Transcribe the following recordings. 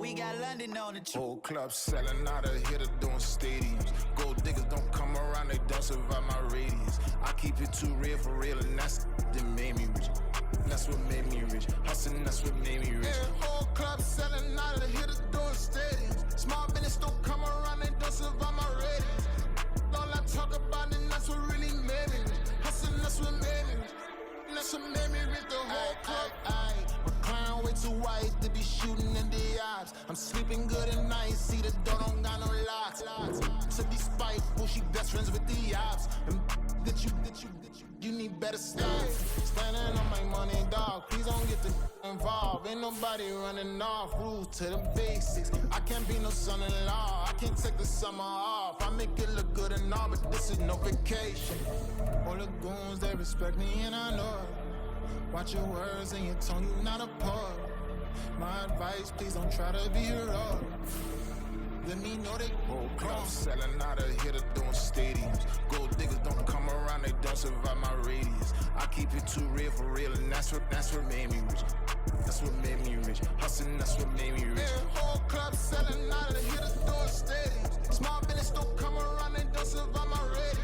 We got London on the Whole club selling out of here to doing stadiums. Gold diggers don't come around, they don't survive my radius. I keep it too real for real, and that's that made me rich. That's what made me rich. Hustling, that's what made me rich. Yeah, whole club selling out of here to doing stadiums. Small business don't come around, they don't survive my radius. All I talk about, and that's what really made me rich. Hustling, that's what made me rich. That's what made me rich. The whole club. Recline way too white to be shooting in the eyes. I'm sleeping good at night, see the door don't got no locks. To be spiteful, she best friends with the ops. And that you need better stop. Standing on my money, dog. Please don't get the involved. Ain't nobody running off. Rules to the basics. I can't be no son-in-law. I can't take the summer off. I make it look good and all, but this is no vacation. All the goons, they respect me and I know it. Watch your words and your tone, you not a poet. My advice, please don't try to be heroic. Let me know they whole club selling out of here to doing stadiums. Gold diggers don't come around, they don't survive my radius. I keep it too real for real, and that's what made me rich. That's what made me rich. Hustling, that's what made me rich. Yeah, whole club selling out of here to doing stadiums. Small business don't come around, they don't survive my radius.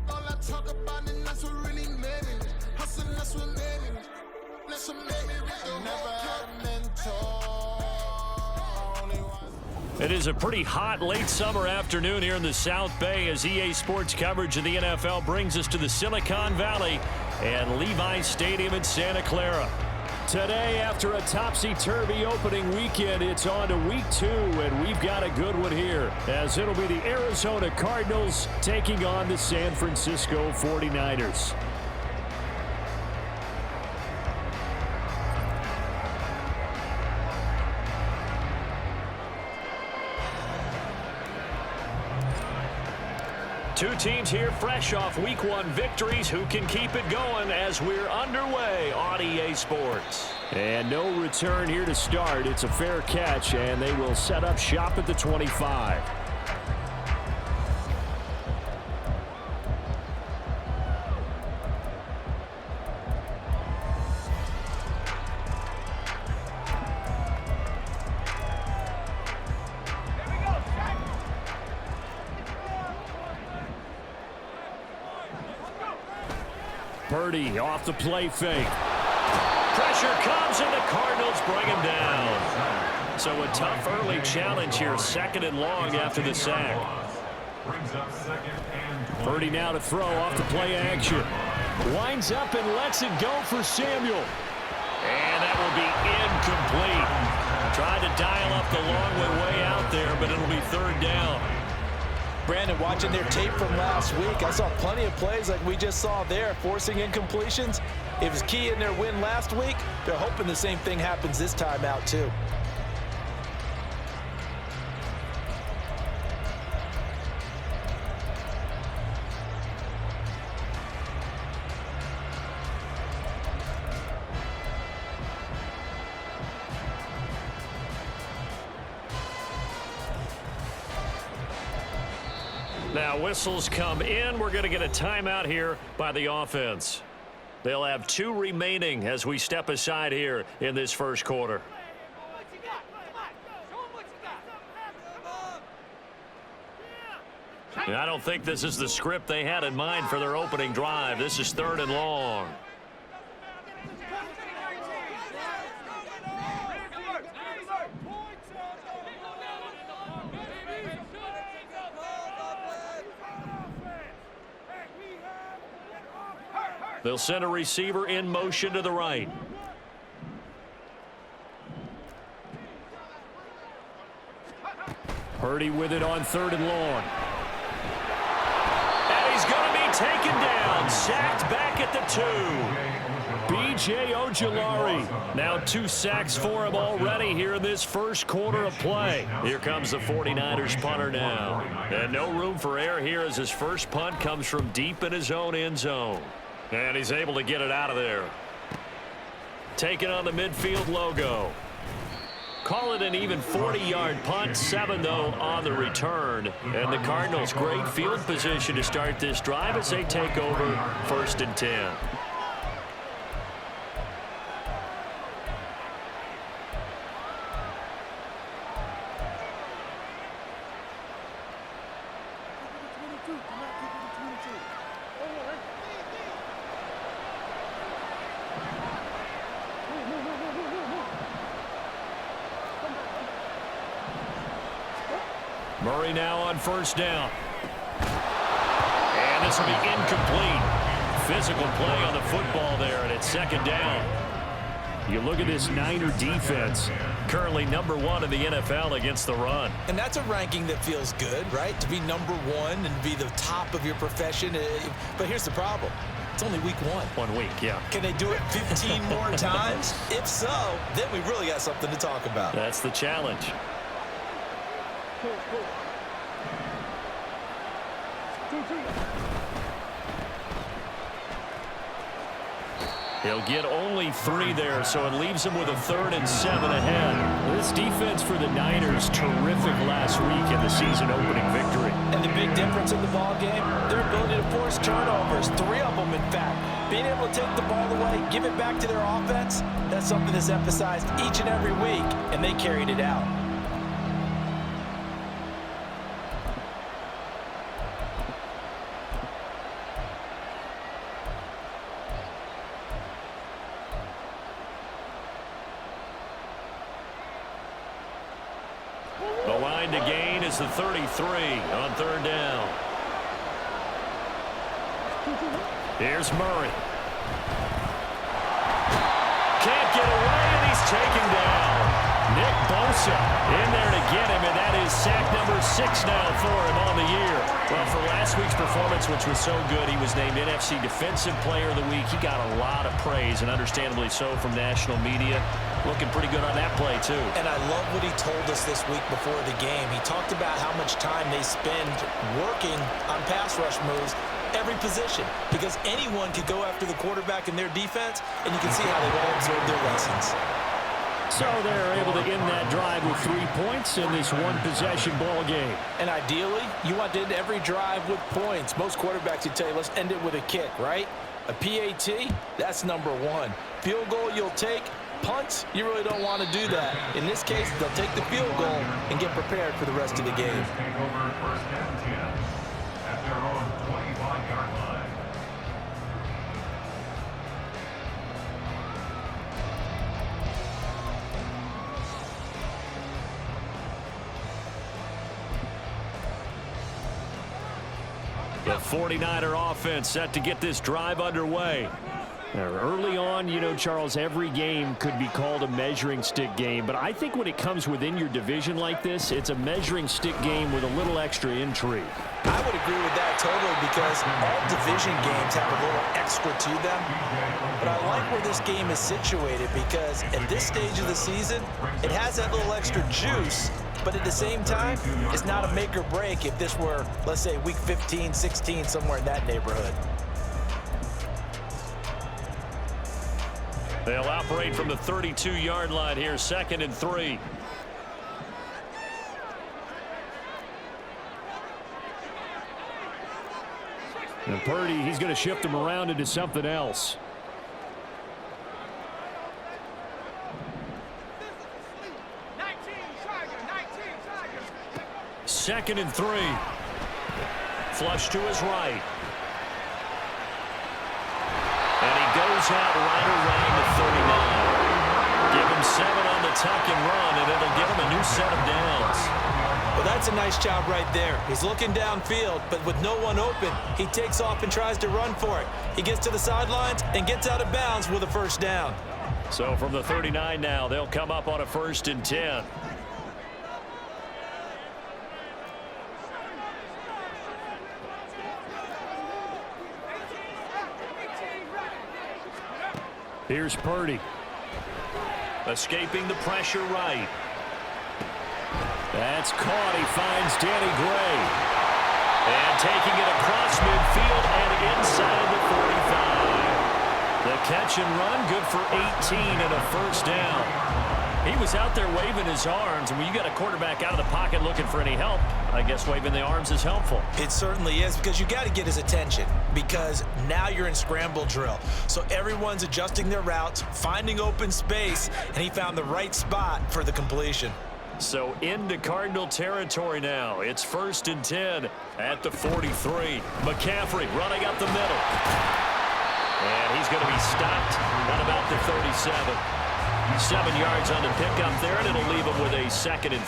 All I talk about, and that's what really made me rich. Hustling, that's what made me rich. That's what made me rich. Never had a mentor. It is a pretty hot late summer afternoon here in the South Bay as EA Sports coverage of the NFL brings us to the Silicon Valley and Levi Stadium in Santa Clara. Today, after a topsy-turvy opening weekend, it's on to week 2, and we've got a good one here, as it'll be the Arizona Cardinals taking on the San Francisco 49ers. Two teams here fresh off Week 1 victories. Who can keep it going as we're underway on EA Sports? And no return here to start. It's a fair catch, and they will set up shop at the 25. Purdy off the play fake. Pressure comes, and the Cardinals bring him down. So a tough early challenge here, 2nd and long after the sack. Purdy now to throw off the play action. Winds up and lets it go for Samuel. And that will be incomplete. Tried to dial up the long way out there, but it'll be 3rd down. Brandon, watching their tape from last week, I saw plenty of plays like we just saw there, forcing incompletions. It was key in their win last week. They're hoping the same thing happens this time out, too. Now whistles come in. We're going to get a timeout here by the offense. They'll have 2 remaining as we step aside here in this first quarter. And I don't think this is the script they had in mind for their opening drive. This is 3rd and long. They'll send a receiver in motion to the right. Purdy with it on 3rd and long. And he's going to be taken down. Sacked back at the 2. O.J. Ojulari. Now 2 sacks for him already here in this first quarter of play. Here comes the 49ers punter now. And no room for error here as his first punt comes from deep in his own end zone. And he's able to get it out of there. Taking on the midfield logo. Call it an even 40-yard punt, 7 though on the return. And the Cardinals great field position to start this drive as they take over 1st and 10. Murray now on 1st down. And this will be incomplete. Physical play on the football there, and it's 2nd down. You look at this Niner defense, currently #1 in the NFL against the run. And that's a ranking that feels good, right? To be #1 and be the top of your profession. But here's the problem. It's only week 1. 1 week, yeah. Can they do it 15 more times? If so, then we really got something to talk about. That's the challenge. He'll get only 3 there, so it leaves him with a 3rd and 7 ahead. This defense for the Niners, terrific last week in the season-opening victory. And the big difference in the ball game, their ability to force turnovers, 3 of them, in fact. Being able to take the ball away, give it back to their offense, that's something that's emphasized each and every week, and they carried it out. The line to gain is the 33 on 3rd down. Here's Murray. Can't get away, and he's taken down. Nick Bosa in there to get him, and that is sack number 6 now for him on the year. Well, for last week's performance, which was so good, he was named NFC Defensive Player of the Week. He got a lot of praise, and understandably so, from national media. Looking pretty good on that play, too. And I love what he told us this week before the game. He talked about how much time they spend working on pass rush moves, every position, because anyone could go after the quarterback in their defense, and you can see how they've all observed their lessons. So they're able to end that drive with 3 points in this one-possession ball game. And ideally, you want to end every drive with points. Most quarterbacks would tell you, let's end it with a kick, right? A PAT, that's #1. Field goal you'll take. Punts, you really don't want to do that. In this case, they'll take the field goal and get prepared for the rest of the game. The 49er offense set to get this drive underway. Now, early on, you know, Charles, every game could be called a measuring stick game, but I think when it comes within your division like this, it's a measuring stick game with a little extra intrigue. I would agree with that totally, because all division games have a little extra to them. But I like where this game is situated, because at this stage of the season, it has that little extra juice, but at the same time, it's not a make or break if this were, let's say, week 15, 16, somewhere in that neighborhood. They'll operate from the 32-yard line here, 2nd and 3. And Purdy, he's going to shift them around into something else. Second and 3. Flush to his right. And he goes out right around the 39. Give him 7 on the tuck and run, and it'll give him a new set of downs. Well, that's a nice job right there. He's looking downfield, but with no one open, he takes off and tries to run for it. He gets to the sidelines and gets out of bounds with a 1st down. So from the 39 now, they'll come up on a 1st and 10. Here's Purdy. Escaping the pressure right. That's caught. He finds Danny Gray. And taking it across midfield and inside the 45. The catch and run, good for 18 and a first down. He was out there waving his arms, and when you got a quarterback out of the pocket looking for any help, I guess waving the arms is helpful. It certainly is, because you got to get his attention, because now you're in scramble drill. So everyone's adjusting their routes, finding open space, and he found the right spot for the completion. So into Cardinal territory now. It's 1st and 10 at the 43. McCaffrey running up the middle. And he's going to be stopped at about the 37. 7 yards on the pickup there, and it'll leave him with a 2nd and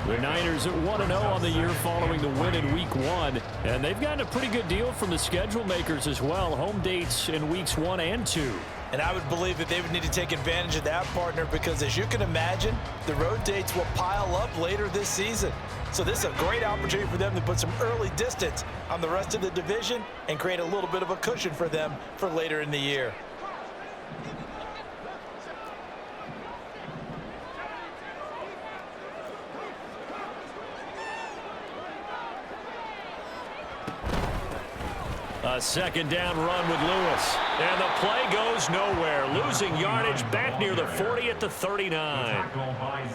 3. The Niners at 1-0 on the year following the win in Week 1. And they've gotten a pretty good deal from the schedule makers as well. Home dates in Weeks 1 and 2. And I would believe that they would need to take advantage of that, partner, because as you can imagine, the road dates will pile up later this season. So this is a great opportunity for them to put some early distance on the rest of the division and create a little bit of a cushion for them for later in the year. A 2nd down run with Lewis. And the play goes nowhere. Losing yardage back near the 40 at the 39.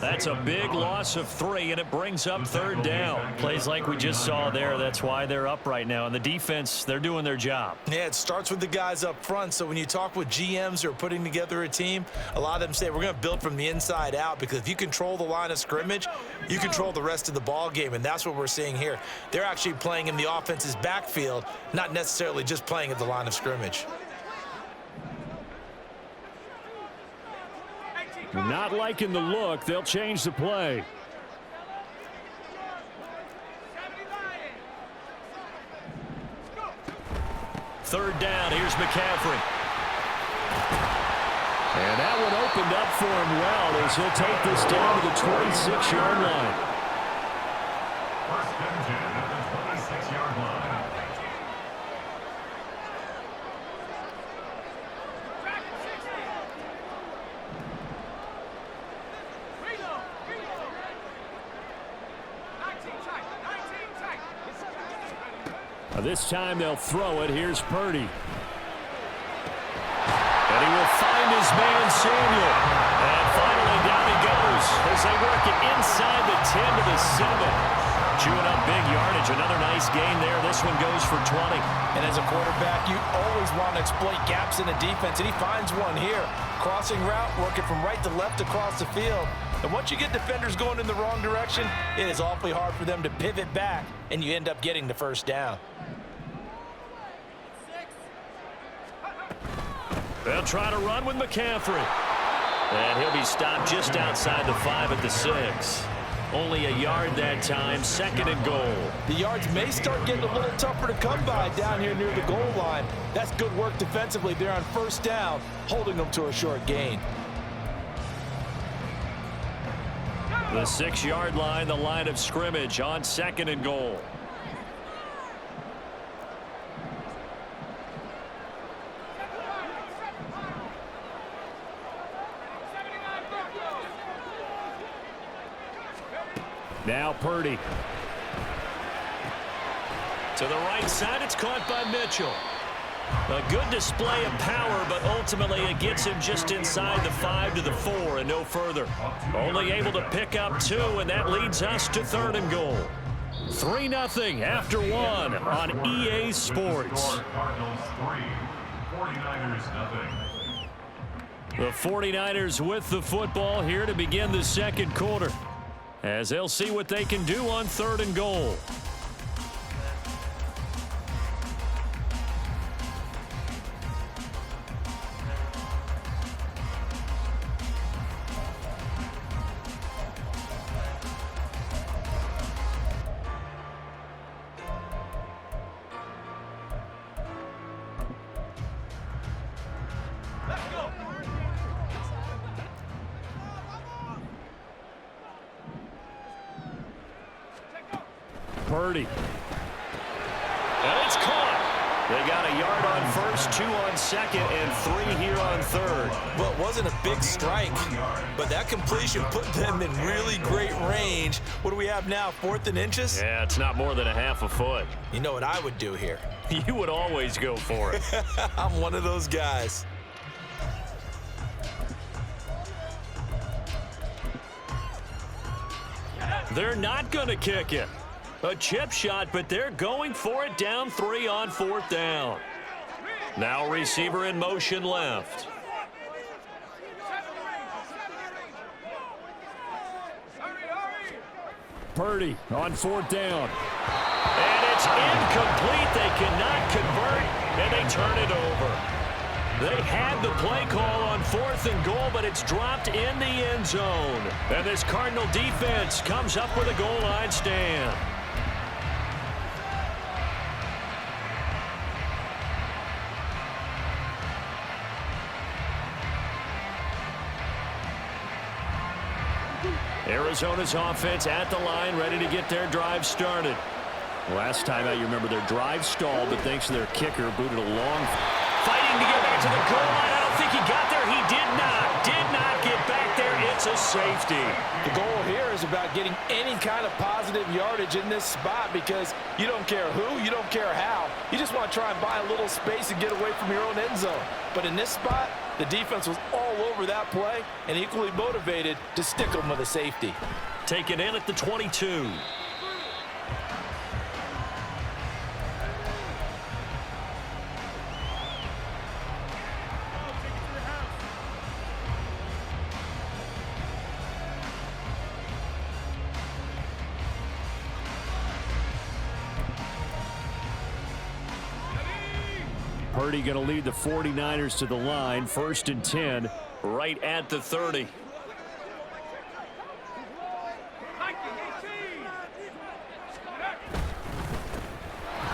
That's a big loss of 3, and it brings up 3rd down. Plays like we just saw there. That's why they're up right now. And the defense, they're doing their job. Yeah, it starts with the guys up front. So when you talk with GMs who are putting together a team, a lot of them say we're going to build from the inside out, because if you control the line of scrimmage, you control the rest of the ball game. And that's what we're seeing here. They're actually playing in the offense's backfield, not necessarily just playing at the line of scrimmage. Not liking the look. They'll change the play. Third down. Here's McCaffrey. And that one opened up for him well as he'll take this down to the 26-yard line. First and 10 at the 26-yard line. This time they'll throw it. Here's Purdy. And he will find his man Samuel. And finally down he goes as they work it inside the 10 to the 7. Chewing up big yardage. Another nice gain there. This one goes for 20. And as a quarterback, you always want to exploit gaps in the defense, and he finds one here. Crossing route, working from right to left across the field. And once you get defenders going in the wrong direction, it is awfully hard for them to pivot back, and you end up getting the first down. They'll try to run with McCaffrey. And he'll be stopped just outside the 5 at the 6. Only a yard that time, 2nd and goal. The yards may start getting a little tougher to come by down here near the goal line. That's good work defensively there on first down, holding them to a short gain. The 6-yard line, the line of scrimmage on 2nd and goal. Now Purdy. To the right side, it's caught by Mitchell. A good display of power, but ultimately it gets him just inside the 5 to the 4 and no further. Only able to pick up 2, and that leads us to 3rd and goal. 3-0 after 1 on EA Sports. Cardinals 3, 49ers nothing. The 49ers with the football here to begin the 2nd quarter, as they'll see what they can do on 3rd and goal. Purdy. And it's caught. They got a yard on first, 2 on second, and 3 here on third. Well, it wasn't a big strike, but that completion put them in really great range. What do we have now, 4th and inches? Yeah, it's not more than a half a foot. You know what I would do here? You would always go for it. I'm one of those guys. They're not going to kick it. A chip shot, but they're going for it down 3 on 4th down. Now receiver in motion left. Purdy on 4th down. And it's incomplete. They cannot convert, and they turn it over. They had the play call on 4th and goal, but it's dropped in the end zone. And this Cardinal defense comes up with a goal line stand. Arizona's offense at the line, ready to get their drive started. Last time out, you remember their drive stalled, but thanks to their kicker, booted a long... Fighting to get back to the goal line. I don't think he got there. He did not get back there. It's a safety. The goal here is about getting any kind of positive yardage in this spot because you don't care who, you don't care how. You just want to try and buy a little space and get away from your own end zone. But in this spot, the defense was all over that play and equally motivated to stick them with a safety. Taken in at the 22. Purdy going to lead the 49ers to the line. 1st and 10, right at the 30.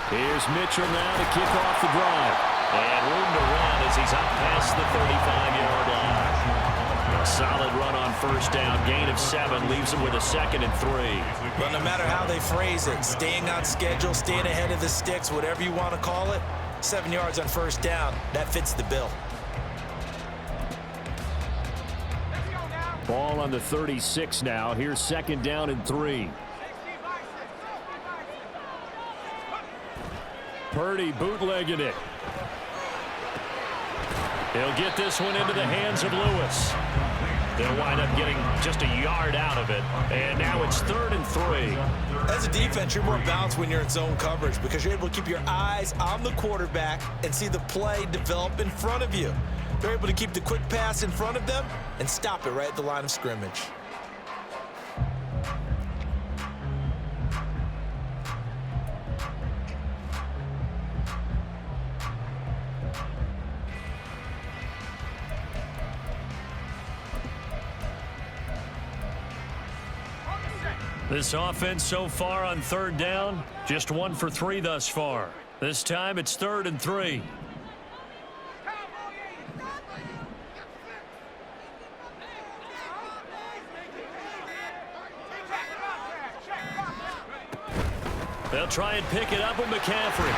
Here's Mitchell now to kick off the drive. And room to run as he's up past the 35-yard line. A solid run on 1st down. Gain of 7 leaves him with a 2nd and 3. Well, no matter how they phrase it, staying on schedule, staying ahead of the sticks, whatever you want to call it, 7 yards on 1st down, that fits the bill. Ball on the 36 now. Here's 2nd down and 3. Purdy bootlegging it. He'll get this one into the hands of Lewis. They'll wind up getting just a yard out of it. And now it's 3rd and 3. As a defense, you're more balanced when you're in zone coverage because you're able to keep your eyes on the quarterback and see the play develop in front of you. They're able to keep the quick pass in front of them and stop it right at the line of scrimmage. This offense so far on 3rd down, just 1 for 3 thus far. This time it's 3rd and 3. They'll try and pick it up with McCaffrey.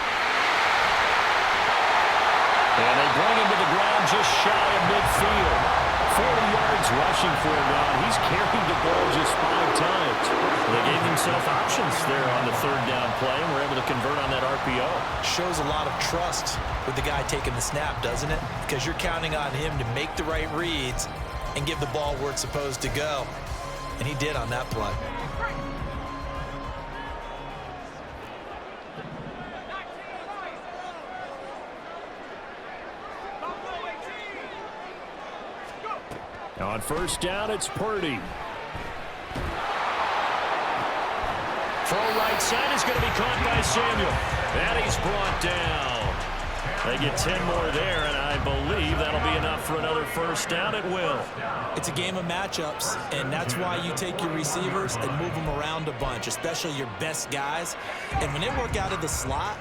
And they bring him to the ground just shy of midfield. 40 yards rushing for him now. He's carried the ball just 5 times. They gave themselves options there on the 3rd down play and were able to convert on that RPO. Shows a lot of trust with the guy taking the snap, doesn't it? Because you're counting on him to make the right reads and give the ball where it's supposed to go. And he did on that play. On 1st down, it's Purdy. Throw right side is going to be caught by Samuel. And he's brought down. They get 10 more there, and I believe that'll be enough for another 1st down. It will. It's a game of matchups, and that's why you take your receivers and move them around a bunch, especially your best guys. And when they work out of the slot,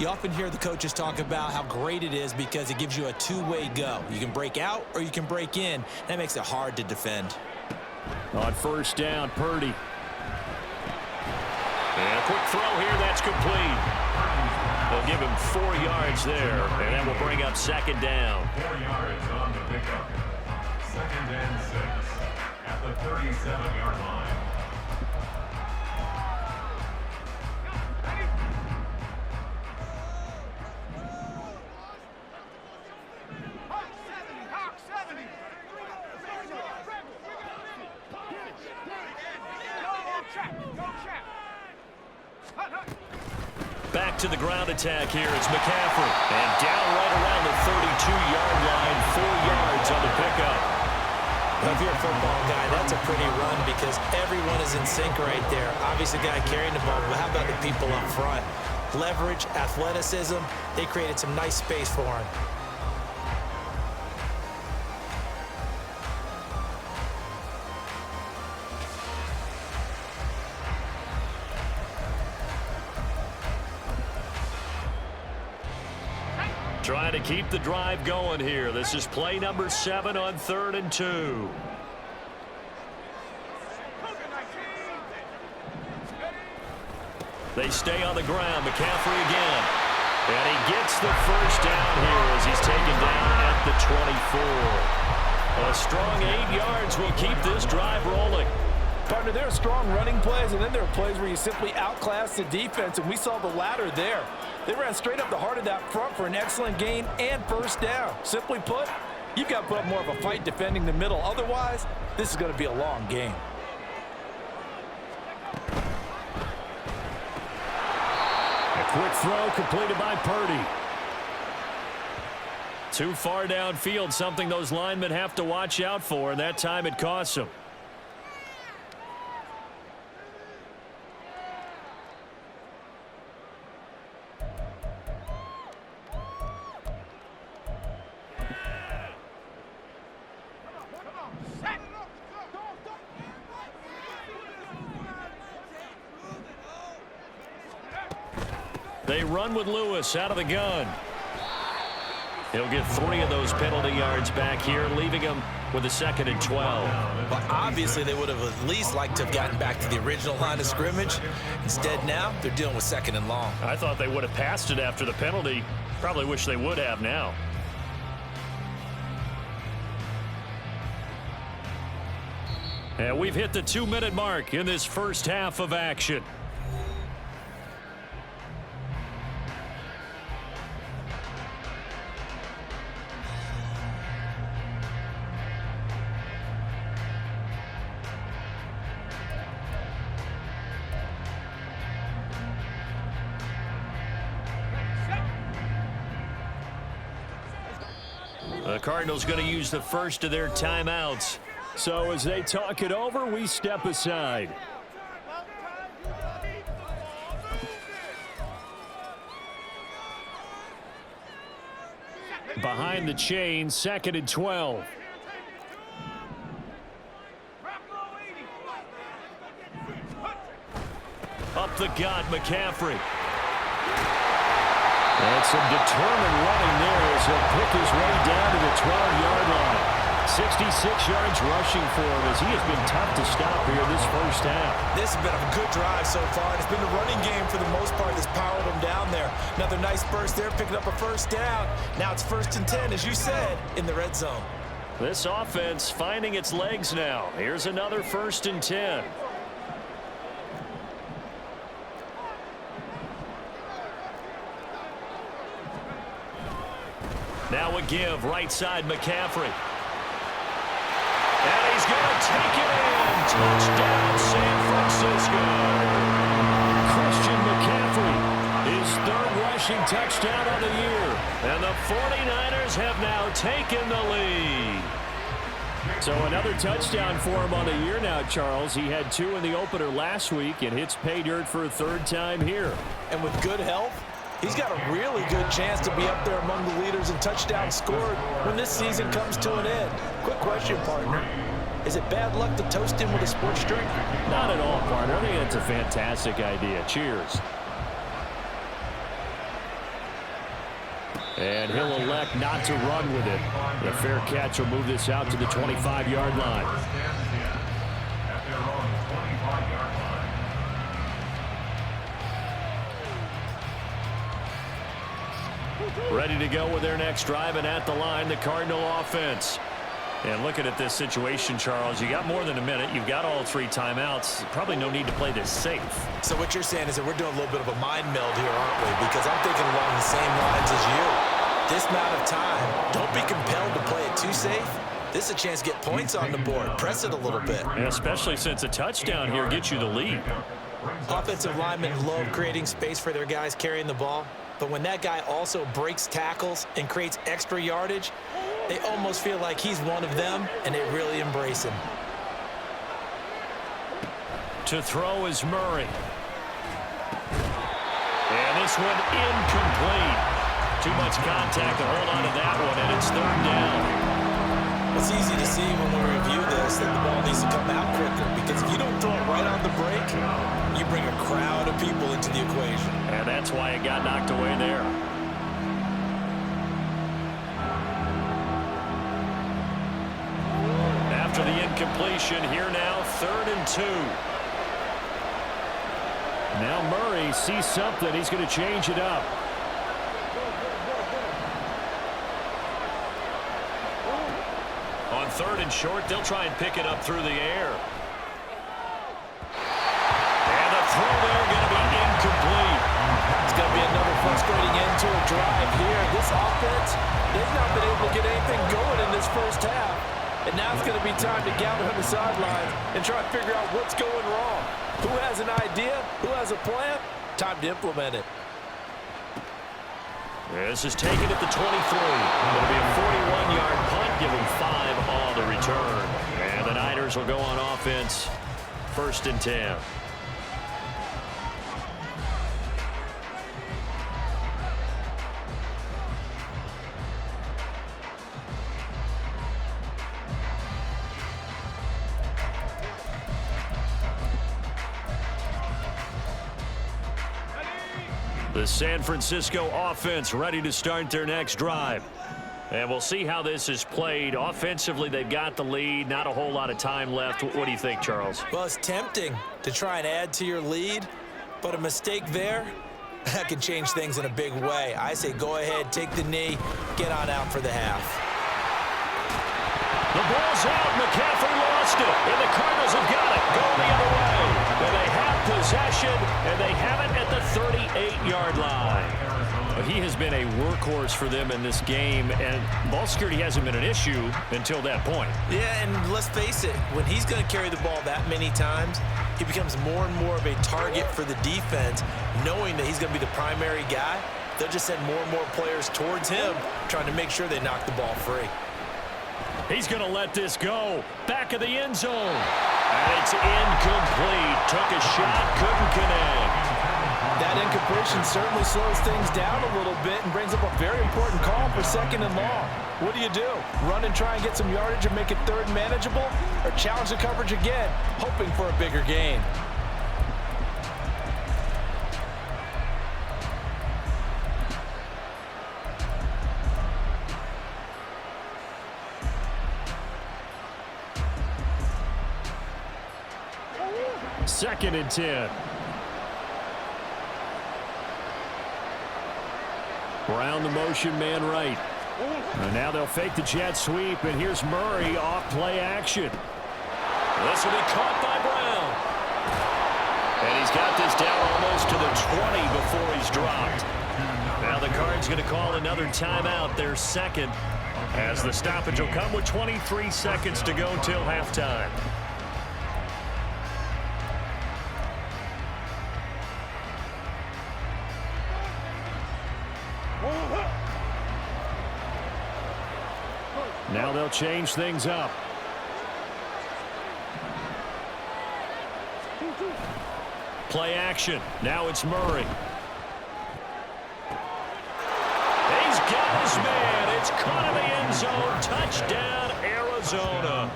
you often hear the coaches talk about how great it is because it gives you a two-way go. You can break out or you can break in. That makes it hard to defend. On 1st down, Purdy. And a quick throw here, that's complete. They'll give him 4 yards there, and that will bring up second down. 4 yards on the pickup. 2nd and 6 at the 37-yard line. Back to the ground attack here. It's McCaffrey. And down right around the 32-yard line, 4 yards on the pickup. Well, if you're a football guy, that's a pretty run because everyone is in sync right there. Obviously, the guy carrying the ball, but how about the people up front? Leverage, athleticism, they created some nice space for him. Trying to keep the drive going here. This is play number 7 on 3rd and 2. They stay on the ground. McCaffrey again. And he gets the first down here as he's taken down at the 24. A strong 8 yards will keep this drive rolling. Partner, there are strong running plays, and then there are plays where you simply outclass the defense, and we saw the latter there. They ran straight up the heart of that front for an excellent gain and first down. Simply put, you've got to put up more of a fight defending the middle. Otherwise, this is going to be a long game. A quick throw completed by Purdy. Too far downfield, something those linemen have to watch out for, and that time it costs them. They run with Lewis out of the gun. He'll get 3 of those penalty yards back here, leaving him with a 2nd and 12. But obviously, they would have at least liked to have gotten back to the original line of scrimmage. Instead, now they're dealing with 2nd and long. I thought they would have passed it after the penalty. Probably wish they would have now. And we've hit the 2-minute mark in this first half of action. The Cardinals going to use the first of their timeouts. So as they talk it over, we step aside. Behind the chain, 2nd and 12. Up the gut, McCaffrey. And some determined running there as he'll pick his way down to the 12-yard line. 66 yards rushing for him as he has been tough to stop here this first half. This has been a good drive so far. It's been the running game for the most part that's powered him down there. Another nice burst there, picking up a first down. Now it's 1st and 10, as you said, in the red zone. This offense finding its legs now. Here's another 1st and 10. Now a give, right side McCaffrey. And he's going to take it in. Touchdown, San Francisco. Christian McCaffrey, his 3rd rushing touchdown of the year. And the 49ers have now taken the lead. So another touchdown for him on the year now, Charles. He had 2 in the opener last week and hits pay dirt for a 3rd time here. And with good health, he's got a really good chance to be up there among the leaders in touchdowns scored when this season comes to an end. Quick question, partner. Is it bad luck to toast him with a sports drink? Not at all, partner. I think that's a fantastic idea. Cheers. And he'll elect not to run with it. The fair catch will move this out to the 25-yard line. At their own 25-yard line. Ready to go with their next drive, and at the line, the Cardinal offense. And looking at this situation, Charles, you got more than a minute. You've got all 3 timeouts. Probably no need to play this safe. So what you're saying is that we're doing a little bit of a mind meld here, aren't we? Because I'm thinking along the same lines as you. This amount of time, don't be compelled to play it too safe. This is a chance to get points on the board. Press it a little bit. And especially since a touchdown here gets you the lead. Offensive linemen love creating space for their guys carrying the ball. But when that guy also breaks tackles and creates extra yardage, they almost feel like he's one of them, and they really embrace him. To throw is Murray. And this one incomplete. Too much contact to hold on to that one, and it's 3rd down. It's easy to see when we review this that the ball needs to come out quicker, because if you don't throw it right on the break, you bring a crowd of people into the equation. And that's why it got knocked away there. After the incompletion, here now, 3rd and 2. Now Murray sees something. He's going to change it up. On 3rd and short, they'll try and pick it up through the air. And the throw there going to be incomplete. It's going to be another frustrating end to a drive here. This offense, they've not been able to get anything going in this first half. And now it's going to be time to gather on the sidelines and try to figure out what's going wrong. Who has an idea? Who has a plan? Time to implement it. This is taken at the 23. It'll be a 41-yard punt, giving 5 on the return. And the Niners will go on offense, 1st and 10. The San Francisco offense ready to start their next drive. And we'll see how this is played. Offensively, they've got the lead. Not a whole lot of time left. What do you think, Charles? Well, it's tempting to try and add to your lead, but a mistake there, that can change things in a big way. I say go ahead, take the knee, get on out for the half. The ball's out. McCaffrey lost it. And the Cardinals have got it. Go the other way. And they have possession, and they have it at the 38-yard line. He has been a workhorse for them in this game, and ball security hasn't been an issue until that point. Yeah, and let's face it, when he's going to carry the ball that many times, he becomes more and more of a target for the defense, knowing that he's going to be the primary guy. They'll just send more and more players towards him, trying to make sure they knock the ball free. He's going to let this go. Back of the end zone. And it's incomplete. Took a shot, couldn't connect. That incompletion certainly slows things down a little bit and brings up a very important call for 2nd and long. What do? Run and try and get some yardage and make it 3rd manageable? Or challenge the coverage again, hoping for a bigger gain? Second and 10. Brown the motion man right. And now they'll fake the jet sweep, and here's Murray off play action. This will be caught by Brown. And he's got this down almost to the 20 before he's dropped. Now the Cards going to call another timeout, their 2nd, as the stoppage will come with 23 seconds to go till halftime. Now they'll change things up. Play action. Now it's Murray. He's got his man. It's caught in the end zone. Touchdown, Arizona.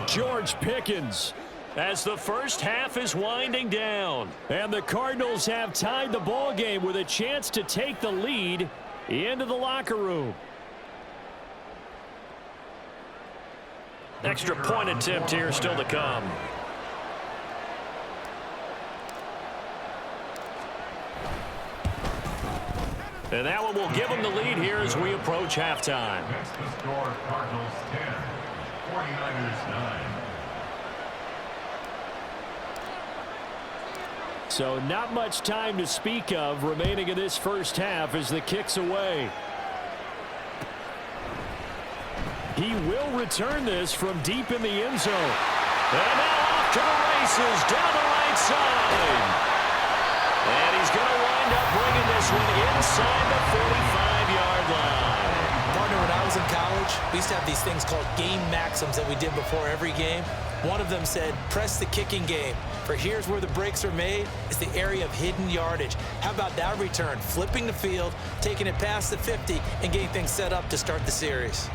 George Pickens, as the first half is winding down. And the Cardinals have tied the ball game with a chance to take the lead into the locker room. Extra point attempt here still to come. And that one will give them the lead here as we approach halftime. Next to score, Cardinals 10, 49ers 9. So not much time to speak of remaining in this first half as the kick's away. He will return this from deep in the end zone. And now off to the races down the right side. And he's going to wind up bringing this one inside the 45-yard line. Partner, when I was in college, we used to have these things called game maxims that we did before every game. One of them said, press the kicking game. For here's where the breaks are made, is the area of hidden yardage. How about that return? Flipping the field, taking it past the 50, and getting things set up to start the series.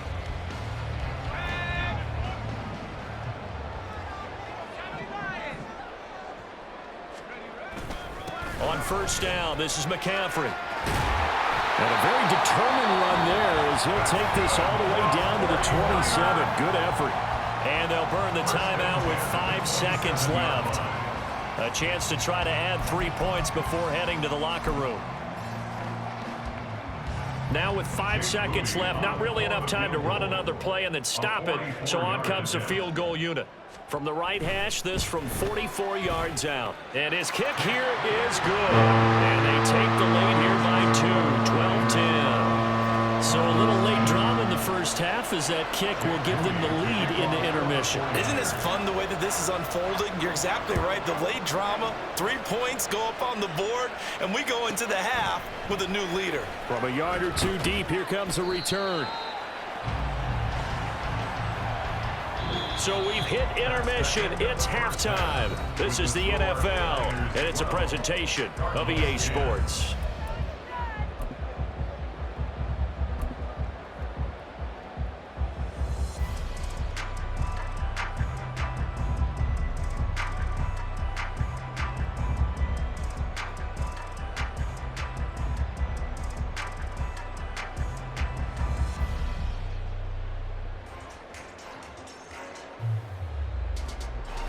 On first down, this is McCaffrey. And a very determined run there as he'll take this all the way down to the 27. Good effort. And they'll burn the timeout with 5 seconds left. A chance to try to add 3 points before heading to the locker room. Now with 5 seconds left, not really enough time to run another play and then stop it. So on comes the field goal unit. From the right hash, this from 44 yards out. And his kick here is good. And they take the lead here by 2, 12-10. So a little late drama in the first half as that kick will give them the lead in the intermission. Isn't this fun the way that this is unfolding? You're exactly right. The late drama, 3 points go up on the board, and we go into the half with a new leader. From a yard or two deep, here comes a return. So we've hit intermission. It's halftime. This is the NFL, and it's a presentation of EA Sports.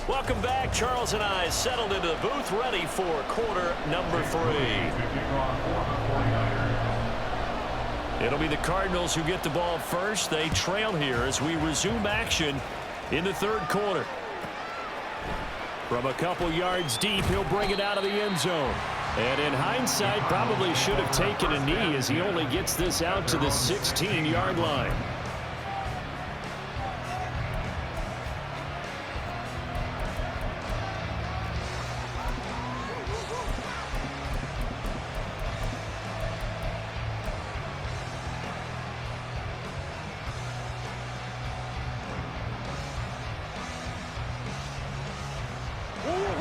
Welcome back. Charles and I settled into the booth, ready for quarter number 3. It'll be the Cardinals who get the ball first. They trail here as we resume action in the third quarter. From a couple yards deep, he'll bring it out of the end zone. And in hindsight, probably should have taken a knee as he only gets this out to the 16-yard line.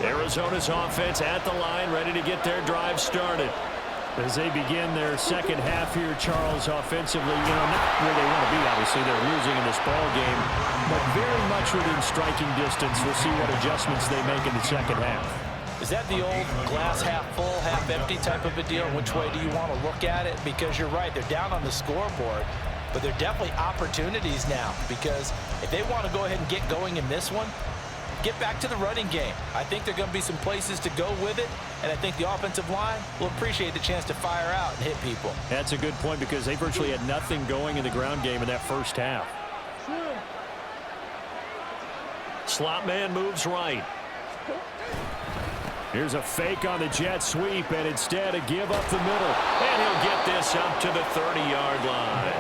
Arizona's offense at the line, ready to get their drive started. As they begin their second half here, Charles, offensively, not where they want to be, obviously. They're losing in this ball game, but very much within striking distance. We'll see what adjustments they make in the second half. Is that the old glass half full, half empty type of a deal? Which way do you want to look at it? Because you're right, they're down on the scoreboard, but they're definitely opportunities now, because if they want to go ahead and get going in this one, get back to the running game. I think there are going to be some places to go with it, and I think the offensive line will appreciate the chance to fire out and hit people. That's a good point because they virtually had nothing going in the ground game in that first half. Slot man moves right. Here's a fake on the jet sweep, and instead a give up the middle. And he'll get this up to the 30-yard line.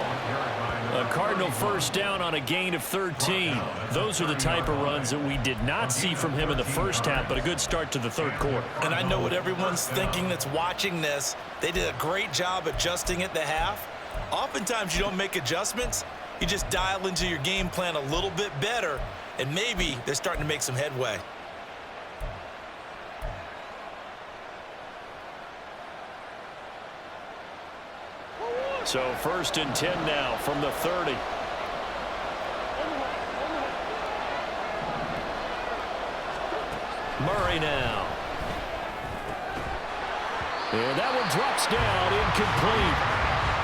A Cardinal first down on a gain of 13. Those are the type of runs that we did not see from him in the first half, but a good start to the third quarter. And I know what everyone's thinking that's watching this. They did a great job adjusting at the half. Oftentimes you don't make adjustments. You just dial into your game plan a little bit better, and maybe they're starting to make some headway. So first and 10 now from the 30. Murray now. And that one drops down, incomplete.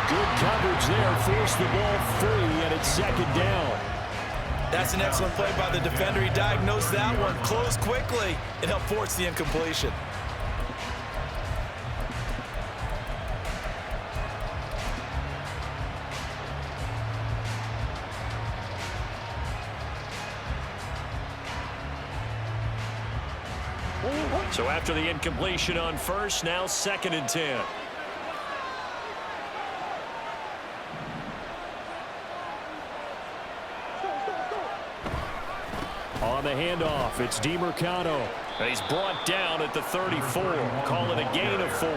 Good coverage there, forced the ball free, and it's second down. That's an excellent play by the defender. He diagnosed that one, closed quickly, and helped force the incompletion. So after the incompletion on first, now 2nd and 10. On the handoff, it's DiMercado. He's brought down at the 34. Call it a gain of 4.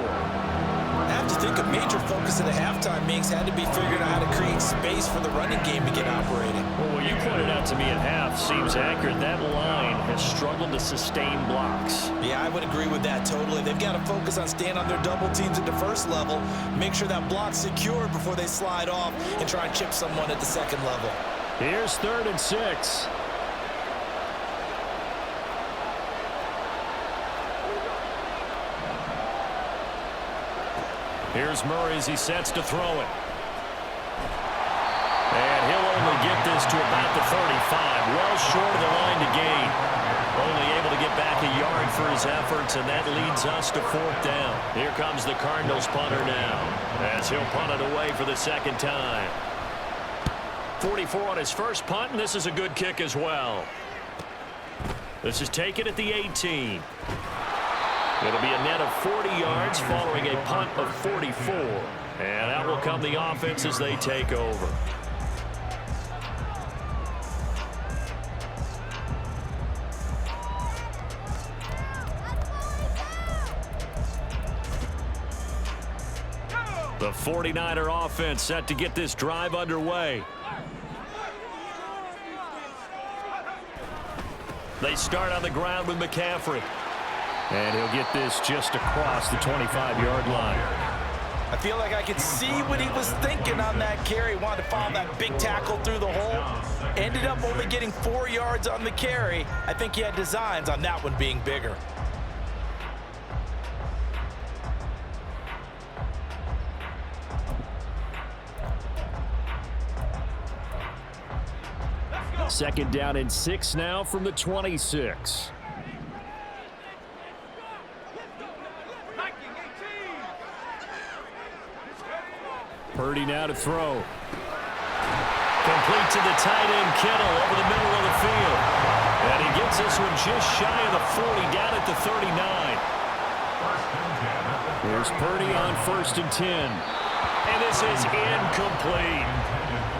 I have to think a major focus of the halftime meetings had to be figuring out how to create space for the running game to get operating. Well, what you pointed out to me at half seems accurate. That line has struggled to sustain blocks. Yeah, I would agree with that totally. They've got to focus on staying on their double teams at the first level, make sure that block's secured before they slide off and try and chip someone at the second level. Here's 3rd and 6. Here's Murray as he sets to throw it. And he'll only get this to about the 35. Well short of the line to gain. Only able to get back a yard for his efforts, and that leads us to 4th down. Here comes the Cardinals punter now, as he'll punt it away for the 2nd time. 44 on his first punt, and this is a good kick as well. This is taken at the 18. It'll be a net of 40 yards following a punt of 44. And out will come the offense as they take over. The 49er offense set to get this drive underway. They start on the ground with McCaffrey. And he'll get this just across the 25-yard line. I feel like I could see what he was thinking on that carry. Wanted to follow that big tackle through the hole. Ended up only getting 4 yards on the carry. I think he had designs on that one being bigger. Second down and 6 now from the 26. Purdy now to throw. Complete to the tight end, Kittle, over the middle of the field. And he gets this one just shy of the 40, down at the 39. Here's Purdy on 1st and 10. And this is incomplete.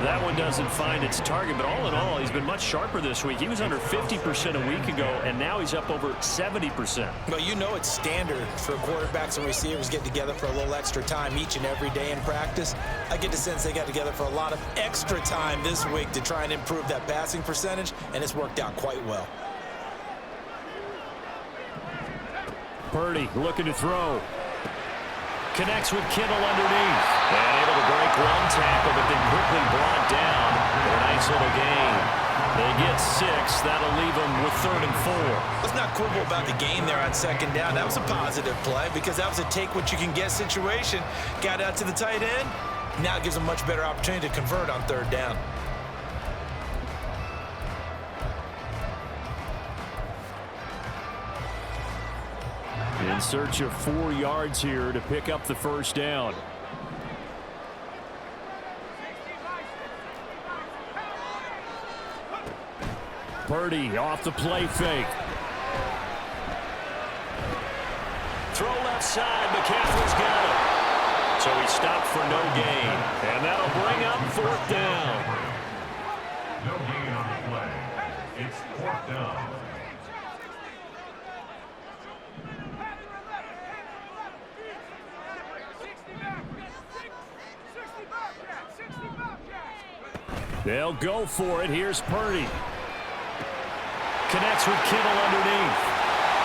That one doesn't find its target, but all in all, he's been much sharper this week. He was under 50% a week ago, and now he's up over 70%. Well, you know it's standard for quarterbacks and receivers get together for a little extra time each and every day in practice. I get the sense they got together for a lot of extra time this week to try and improve that passing percentage, and it's worked out quite well. Purdy looking to throw. Connects with Kittle underneath. And able to break one tackle, but then quickly brought down for a nice little gain. They get 6. That'll leave them with 3rd and 4. Let's not quibble about the gain there on 2nd down. That was a positive play because that was a take-what-you-can-get situation. Got out to the tight end. Now it gives them a much better opportunity to convert on 3rd down. In search of 4 yards here to pick up the 1st down. Purdy off the play fake. Throw left side. McCaffrey's got it. So he stopped for no gain. And that'll bring up 4th down. No gain on the play. It's 4th down. They'll go for it. Here's Purdy. Connects with Kittle underneath.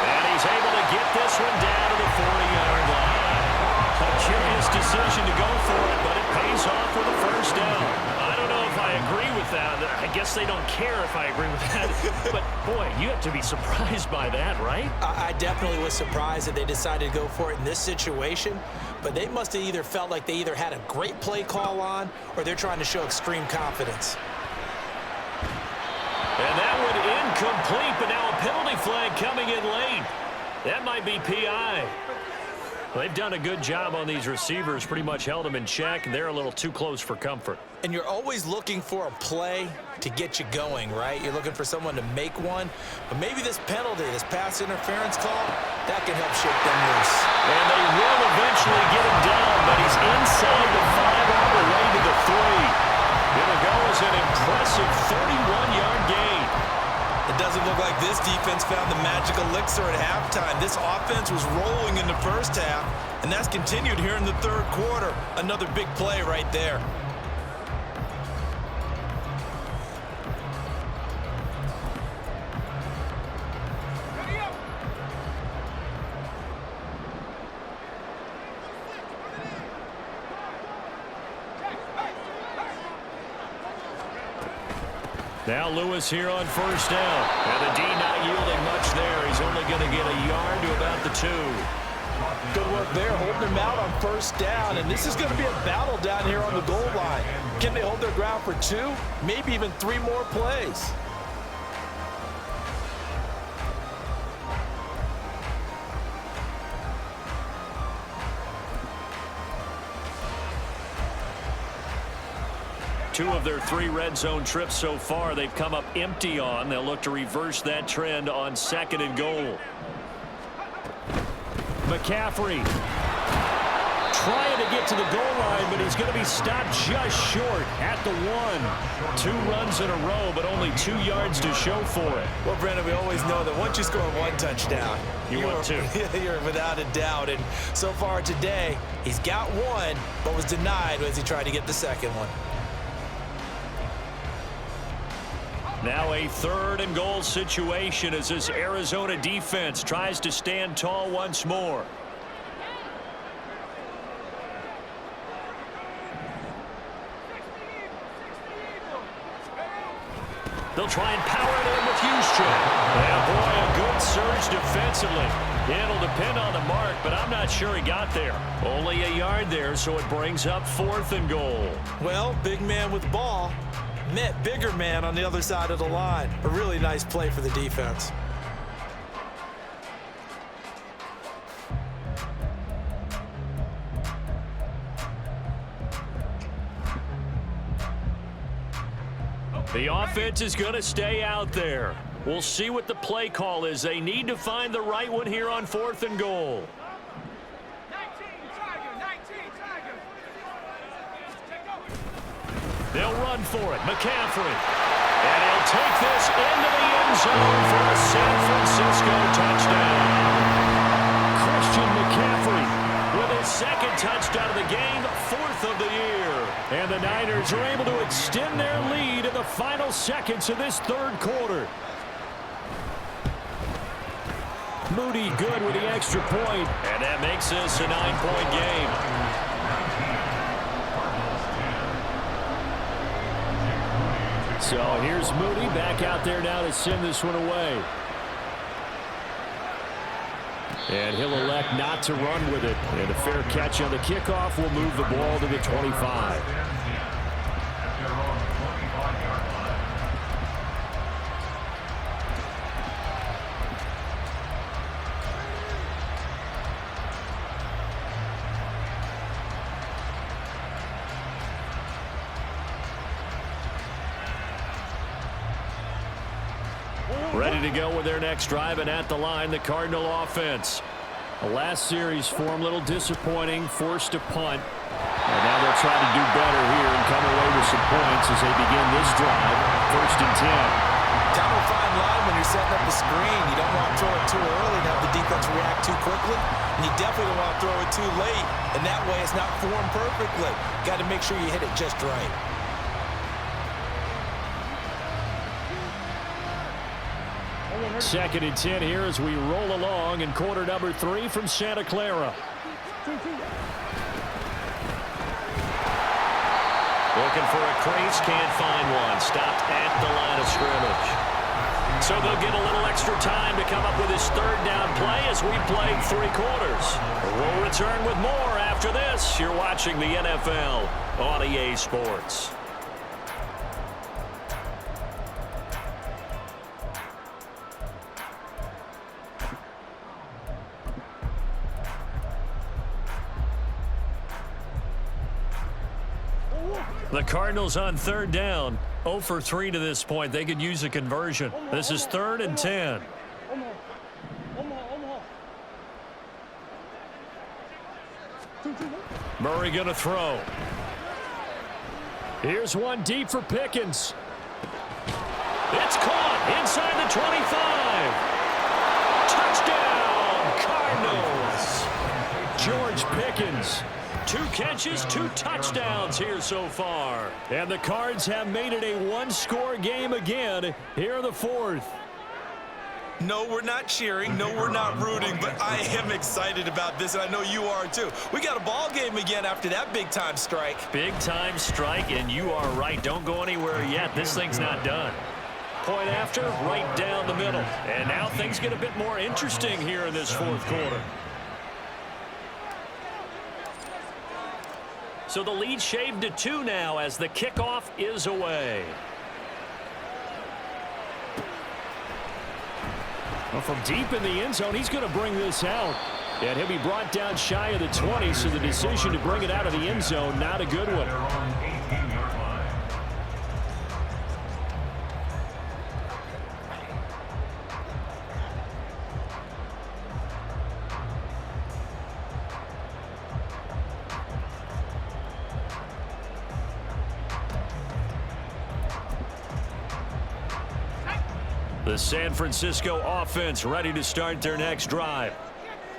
And he's able to get this one down to the 40-yard line. A curious decision to go for it, but it pays off with a 1st down. I don't know if I agree with that. I guess they don't care if I agree with that. But, boy, you have to be surprised by that, right? I definitely was surprised that they decided to go for it in this situation. But they must have either felt like they either had a great play call on or they're trying to show extreme confidence. And that one incomplete, but now a penalty flag coming in late. That might be PI. They've done a good job on these receivers, pretty much held them in check, and they're a little too close for comfort. And you're always looking for a play to get you going, right? You're looking for someone to make one. But maybe this penalty, this pass interference call, that can help shake them loose. And they will eventually get him down, but he's inside the 5 all the way to the 3. It'll go as an impressive 31-yard gain. It doesn't look like this defense found the magic elixir at halftime. This offense was rolling in the first half, and that's continued here in the third quarter. Another big play right there. Now Lewis here on first down. And the D not yielding much there. He's only going to get a yard to about the 2. Good work there, holding them out on first down. And this is going to be a battle down here on the goal line. Can they hold their ground for 2, maybe even 3 more plays? Two of their 3 red zone trips so far, they've come up empty on. They'll look to reverse that trend on 2nd and goal. McCaffrey trying to get to the goal line, but he's going to be stopped just short at the 1. 2 runs in a row, but only 2 yards to show for it. Well, Brandon, we always know that once you score 1 touchdown, you want 2. You're without a doubt. And so far today, he's got 1, but was denied as he tried to get the 2nd one. Now a 3rd and goal situation as this Arizona defense tries to stand tall once more. They'll try and power it in with Juszczyk. Yeah, boy, a good surge defensively. It'll depend on the mark, but I'm not sure he got there. Only a yard there, so it brings up 4th and goal. Well, big man with the ball met bigger man on the other side of the line. A really nice play for the defense. The offense is going to stay out there. We'll see what the play call is. They need to find the right one here on 4th and goal. They'll run for it. McCaffrey. And he'll take this into the end zone for a San Francisco touchdown. Christian McCaffrey with his 2nd touchdown of the game, 4th of the year. And the Niners are able to extend their lead in the final seconds of this 3rd quarter. Moody good with the extra point. And that makes this a 9-point game. So here's Moody back out there now to send this one away. And he'll elect not to run with it. And a fair catch on the kickoff will move the ball to the 25. Ready to go with their next drive, and at the line, the Cardinal offense. The last series for them, a little disappointing, forced to punt. And now they'll try to do better here and come away with some points as they begin this drive. 1st and 10. Down a fine line when you're setting up the screen. You don't want to throw it too early and have the defense react too quickly. And you definitely don't want to throw it too late. And that way it's not formed perfectly. Got to make sure you hit it just right. Second and 10 here as we roll along in quarter number 3 from Santa Clara. Looking for a crease, can't find one. Stopped at the line of scrimmage. So they'll get a little extra time to come up with his 3rd down play as we played 3 quarters. We'll return with more after this. You're watching the NFL on EA Sports. The Cardinals on third down, 0 for 3 to this point. They could use a conversion. This is 3rd and 10. Murray going to throw. Here's one deep for Pickens. It's caught inside the 25. Touchdown, Cardinals. George Pickens. 2 catches, 2 touchdowns here so far. And the Cards have made it a one-score game again here in the 4th. No, we're not cheering. No, we're not rooting, but I am excited about this, and I know you are too. We got a ball game again after that big-time strike. Big-time strike, and you are right. Don't go anywhere yet. This thing's not done. Point after, right down the middle. And now things get a bit more interesting here in this 4th quarter. So the lead shaved to 2 now as the kickoff is away. Well, from deep in the end zone, he's going to bring this out. And he'll be brought down shy of the 20, so the decision to bring it out of the end zone, not a good one. The San Francisco offense ready to start their next drive.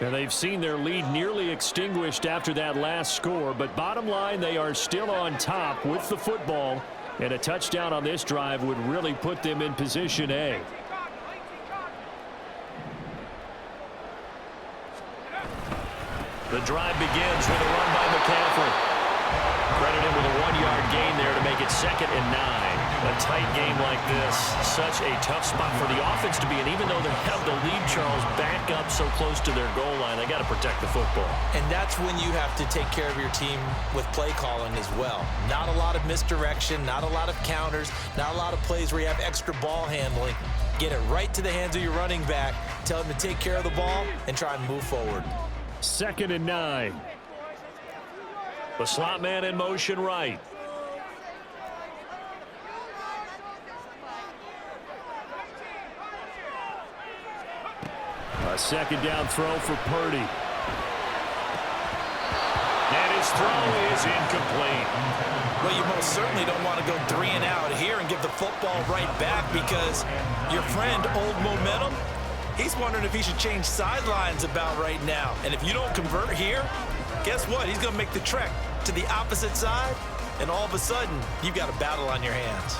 And they've seen their lead nearly extinguished after that last score, but bottom line, they are still on top with the football, and a touchdown on this drive would really put them in position A. The drive begins with a run by McCaffrey. Credit him with a 1-yard gain there to make it 2nd and 9. A tight game like this, such a tough spot for the offense to be in. Even though they have the lead, Charles, back up so close to their goal line, they got to protect the football. And that's when you have to take care of your team with play calling as well. Not a lot of misdirection, not a lot of counters, not a lot of plays where you have extra ball handling. Get it right to the hands of your running back, tell him to take care of the ball, and try and move forward. 2nd and 9. The slot man in motion right. A 2nd down throw for Purdy. And his throw is incomplete. Well, you most certainly don't want to go 3 and out here and give the football right back, because your friend, Old Momentum, he's wondering if he should change sidelines about right now. And if you don't convert here, guess what? He's going to make the trek to the opposite side, and all of a sudden, you've got a battle on your hands.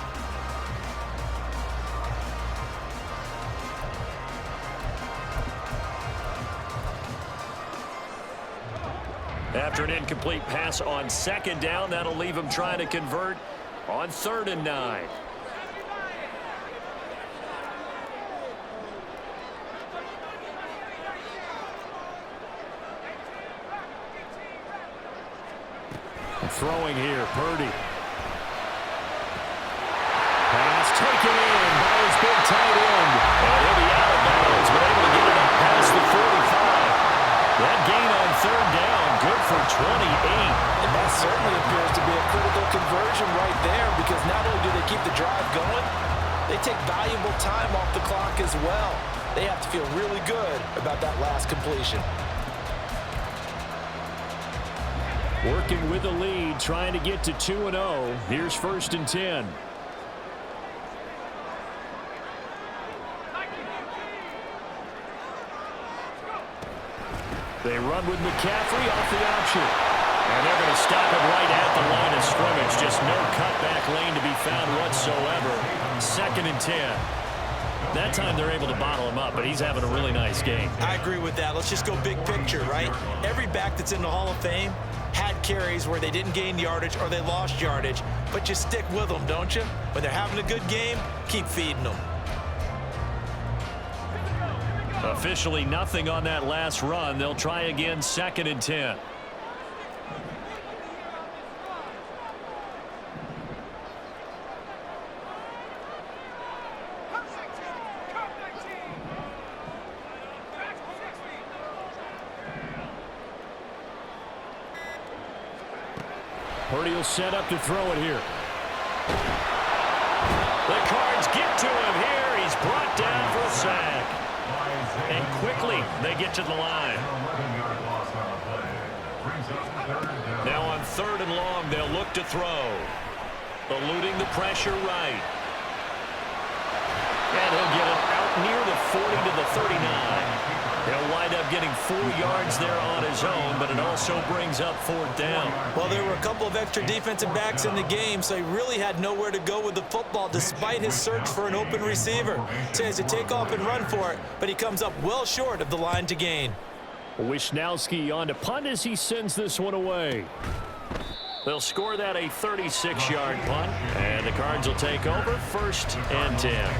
After an incomplete pass on 2nd down, that'll leave him trying to convert on 3rd and 9. Throwing here, Purdy. Pass taken in by his big tight end. And he'll be out of bounds, but able to get it up past the 45. That gain on 3rd down, good for 28. And that certainly appears to be a critical conversion right there, because not only do they keep the drive going, they take valuable time off the clock as well. They have to feel really good about that last completion. Working with the lead, trying to get to 2-0. Here's 1st and 10. They run with McCaffrey off the option. And they're going to stop him right at the line of scrimmage. Just no cutback lane to be found whatsoever. 2nd and 10. That time they're able to bottle him up, but he's having a really nice game. I agree with that. Let's just go big picture, right? Every back that's in the Hall of Fame had carries where they didn't gain yardage or they lost yardage, but you stick with them, don't you? When they're having a good game, keep feeding them. Officially nothing on that last run. They'll try again, 2nd and 10. Purdy will set up to throw it here. The Cards get to him here. He's brought down for a sack. And quickly they get to the line. Now on 3rd and long, they'll look to throw. Eluding the pressure right. And he'll get it out near the 40 to the 39. He'll wind up getting 4 yards there on his own, but it also brings up 4th down. Well, there were a couple of extra defensive backs in the game, so he really had nowhere to go with the football despite his search for an open receiver. So he has to take off and run for it, but he comes up well short of the line to gain. Wisnowski on to punt as he sends this one away. They'll score that a 36-yard punt, and the Cards will take over 1st and 10.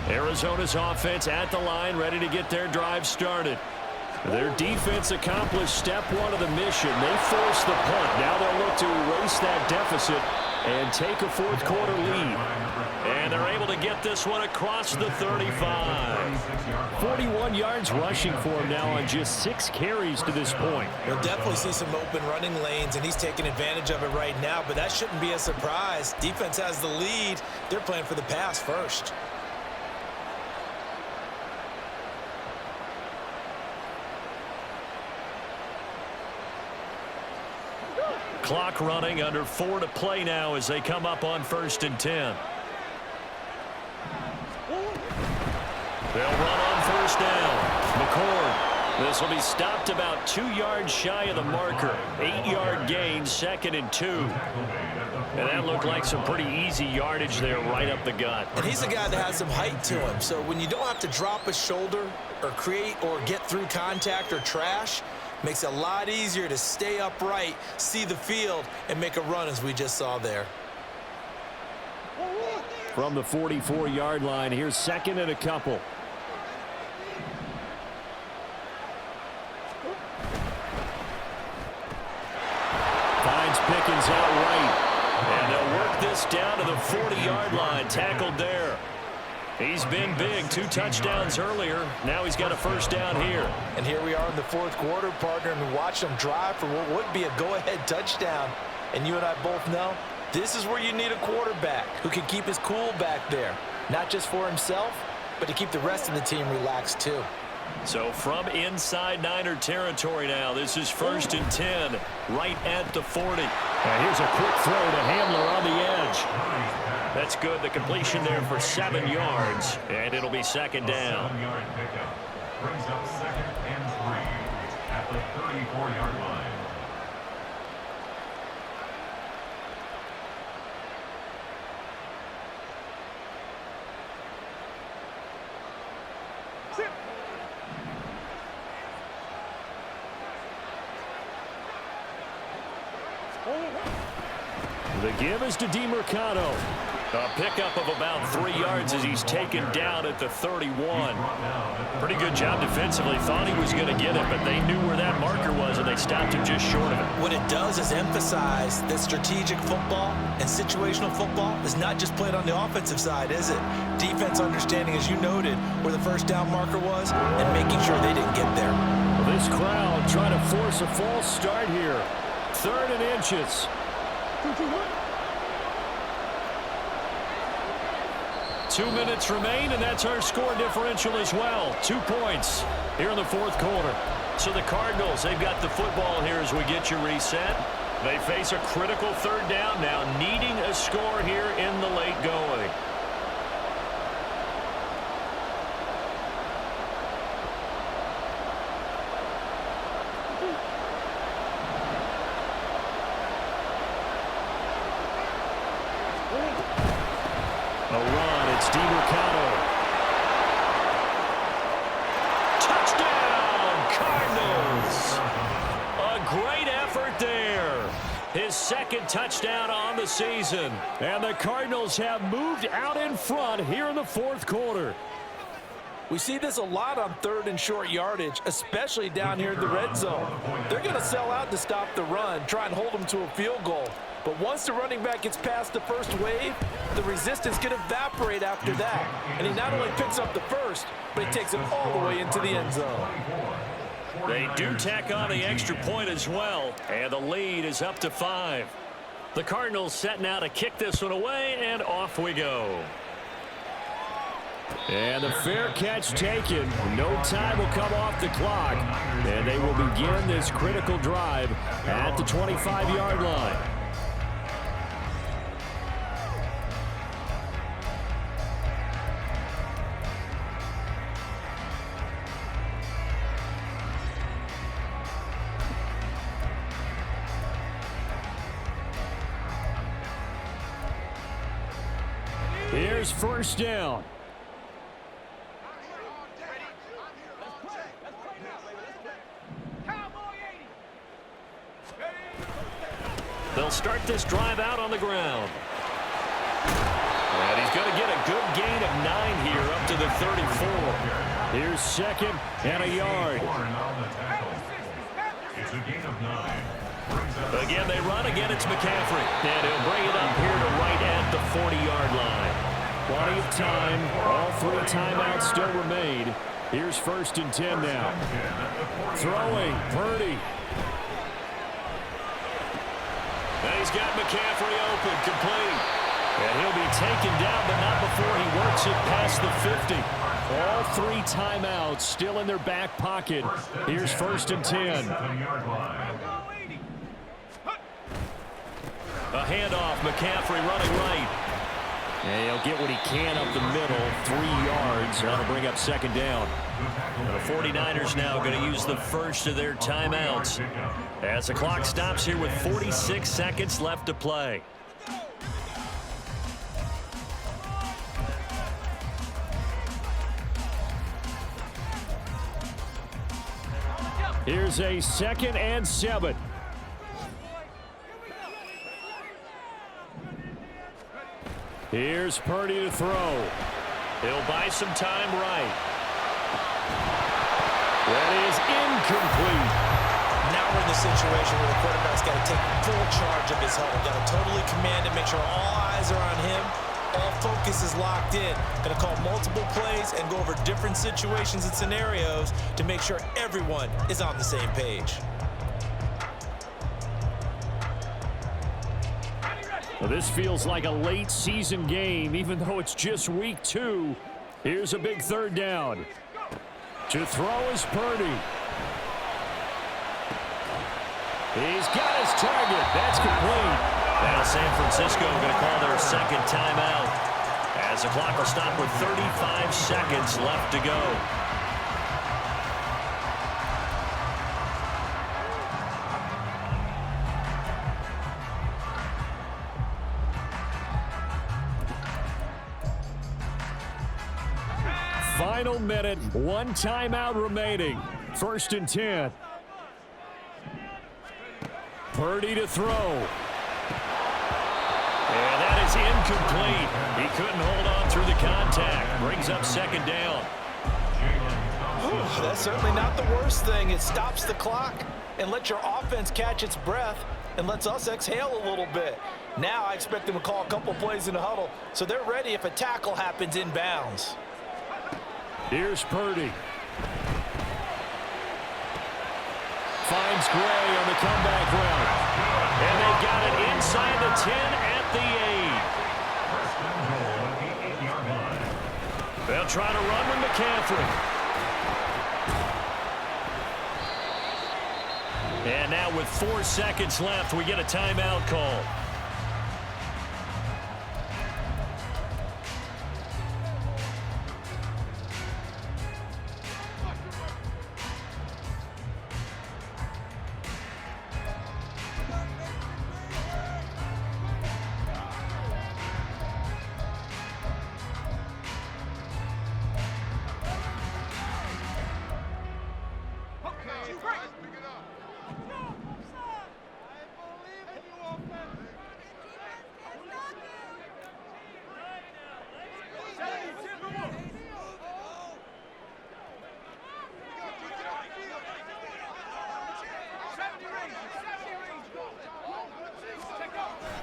Arizona's offense at the line, ready to get their drive started. Their defense accomplished step 1 of the mission. They forced the punt. Now they'll look to erase that deficit and take a 4th quarter lead. And they're able to get this one across the 35. 41 yards rushing for him now on just 6 carries to this point. We'll definitely see some open running lanes, and he's taking advantage of it right now, but that shouldn't be a surprise. Defense has the lead. They're playing for the pass first. Clock running, under 4 to play now as they come up on 1st and 10. They'll run on 1st down. McCord. This will be stopped about 2 yards shy of the marker. 8-yard gain, 2nd and 2. And that looked like some pretty easy yardage there right up the gut. And he's a guy that has some height to him. So when you don't have to drop a shoulder or create or get through contact or trash, makes it a lot easier to stay upright, see the field, and make a run as we just saw there. From the 44-yard line, here's 2nd and a couple. Finds Pickens out right. And they'll work this down to the 40-yard line. Tackled there. He's been big. 2 touchdowns earlier. Now he's got a 1st down here. And here we are in the 4th quarter, partner, and we watch them drive for what would be a go-ahead touchdown. And you and I both know this is where you need a quarterback who can keep his cool back there. Not just for himself, but to keep the rest of the team relaxed too. So from inside Niner territory now, this is 1st and 10, right at the 40. And here's a quick throw to Hamler on the edge. That's good. The completion there for 7 yards, and it'll be 2nd down. 7-yard pickup brings up 2nd and 3 at the 34-yard line. The give is to DeMercado. A pickup of about 3 yards as he's taken down at the 31. Pretty good job defensively. Thought he was going to get it, but they knew where that marker was, and they stopped him just short of it. What it does is emphasize that strategic football and situational football is not just played on the offensive side, is it? Defense understanding, as you noted, where the 1st down marker was and making sure they didn't get there. Well, this crowd trying to force a false start here. 3rd and inches. 2 minutes remain, and that's our score differential as well. 2 points here in the 4th quarter. So the Cardinals, they've got the football here as we get you reset. They face a critical 3rd down now, needing a score here in the late going. A run, it's DeMercado. Touchdown, Cardinals! A great effort there. His 2nd touchdown on the season. And the Cardinals have moved out in front here in the 4th quarter. We see this a lot on 3rd and short yardage, especially down here in the red zone. They're going to sell out to stop the run, try and hold them to a field goal. But once the running back gets past the first wave, the resistance can evaporate after that. And he not only picks up the first, but he takes it all the way into the end zone. They do tack on the extra point as well, and the lead is up to 5. The Cardinals set now to kick this one away, and off we go. And the fair catch taken. No time will come off the clock, and they will begin this critical drive at the 25-yard line. Here's first down. They'll start this drive out on the ground. And he's going to get a good gain of 9 here up to the 34. Here's second and a yard. It's a gain of 9. Again, they run. Again, it's McCaffrey. And he'll bring it up here to right at the 40-yard line. Plenty of time. All 3 timeouts still remain. Here's first and 10 now. Throwing, Purdy. And he's got McCaffrey open, complete. And he'll be taken down, but not before he works it past the 50. All 3 timeouts still in their back pocket. Here's first and 10. A handoff, McCaffrey running right. And he'll get what he can up the middle, 3 yards. That'll bring up second down. And the 49ers now going to use the first of their timeouts as the clock stops here with 46 seconds left to play. Here's a 2nd and 7. Here's Purdy to throw. He'll buy some time right. That is incomplete. Now we're in the situation where the quarterback's got to take full charge of his huddle. Got to totally command it, make sure all eyes are on him. All focus is locked in. Going to call multiple plays and go over different situations and scenarios to make sure everyone is on the same page. Well, this feels like a late season game, even though it's just week 2. Here's a big third down. To throw is Purdy. He's got his target. That's complete. Now San Francisco going to call their second timeout as the clock will stop with 35 seconds left to go. Final minute, 1 timeout remaining. First and 10. Purdy to throw. And that is incomplete. He couldn't hold on through the contact. Brings up second down. That's certainly not the worst thing. It stops the clock and lets your offense catch its breath and lets us exhale a little bit. Now I expect them to call a couple plays in the huddle so they're ready if a tackle happens inbounds. Here's Purdy. Finds Gray on the comeback route. And they've got it inside the 10 at the 8. They'll try to run with McCaffrey. And now with 4 seconds left, we get a timeout call.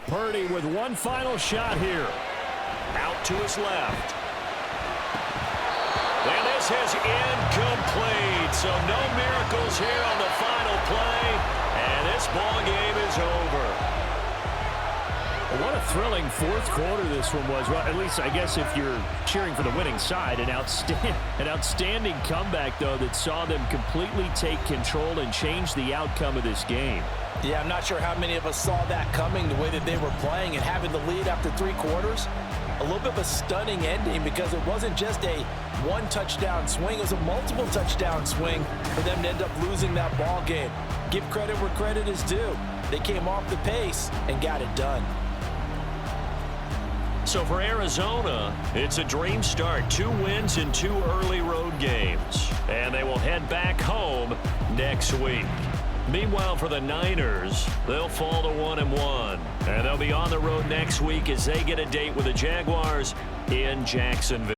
Purdy with one final shot here. Out to his left. And this is incomplete. So no miracles here on the final play. And this ball game is over. What a thrilling fourth quarter this one was. Well, at least I guess if you're cheering for the winning side, an outstanding comeback, though, that saw them completely take control and change the outcome of this game. Yeah, I'm not sure how many of us saw that coming the way that they were playing and having the lead after 3 quarters. A little bit of a stunning ending because it wasn't just a one-touchdown swing. It was a multiple touchdown swing for them to end up losing that ball game. Give credit where credit is due. They came off the pace and got it done. So for Arizona, it's a dream start. 2 wins in 2 early road games. And they will head back home next week. Meanwhile, for the Niners, they'll fall to 1-1. And they'll be on the road next week as they get a date with the Jaguars in Jacksonville.